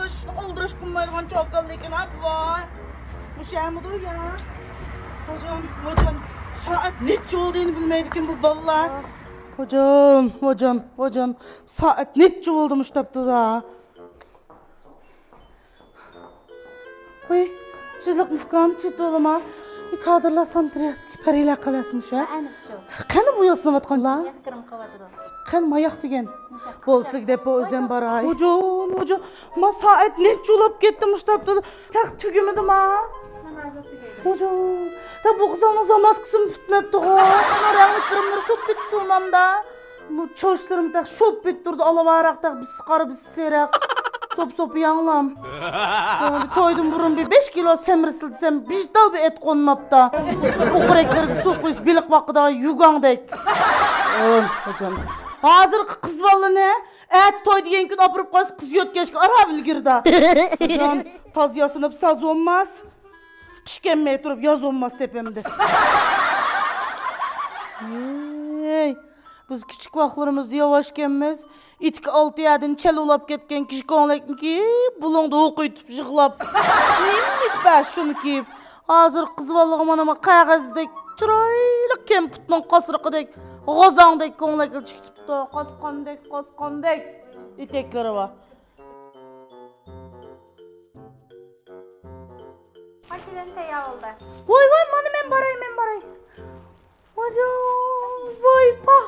Aldırış kummaydigan çokkal lekin abba. Bu şey midir ya? Hocam, saat neçe olduğunu bilmeydikin bu balla. Hocam, saat neçe oldu taptı da. Oy, çizlik mufkam, çizdi olama. Kadırlar santriyası ki parayla kalasmış ha? Ana şu. Kanı bu yasına vatkanlar? Yakırım kavatıda. Kan mayak degen. Bolsak depo özen baray. Hocam, ma saat neçe olup gitti muştaptı. Tak tügümüdü ma. Hocam, da bu kızanıza maskısını tutmayıptı o. Rengli kırımları şop bitti durmamda. Bu çalışlarım tak şop bitti durdu. Alavarak tak bir sıkarı bir serak. Sop yanlam. Toydum burun bir 5 kilo semirsildi sen bir dal bir et konmapta. Bu kureklerge su kuyuz bilik vakıda yugandek. Hocam. Hazır kız vallahi ne? Et toy diyen gün apırıp koyuz kız yot geçki ara vilgirda. Hocam taz yasınıp saz olmaz. Kişkenmeye durup yaz olmaz tepemde. Biz küçük vaxtlarımızda yavaş gelmez. İtki 6 yadın çel olap ketken kişi konlekni ki bulundu okuyup jıglap. Neyimlik ben şunu ki? Hazır kız vallahi manama kağızdek çıraylık kemputun kasırıqıdek gozandek konlekli çıktı. Kaskandek. İtekleri var. Makilen teyar oldu. Vay mana men baray. Vay pah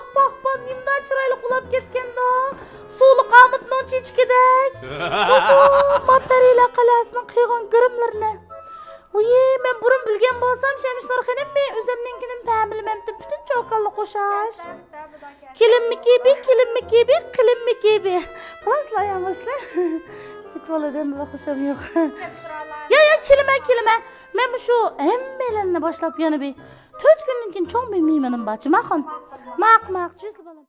nimdan çıraylı kulap ketken da. Sulu qamıtın çiçkedek. Ma periyle kalasının kıygan görümlerine. Oye men burun bilgen bolsam Şemiş Nurxanim mi özümninkinin pəm bilmemdim bütün çokallı koşaş. Kilim mi kibi, kilim mi kibi. Bana mısın ayağımızla? Git valla demle hoşam yok. Ya kilime. Men şu emmelenine başlap yanı bir 4 gününkin çoğun bir mimenim bacı. Mak, cüzlü balam.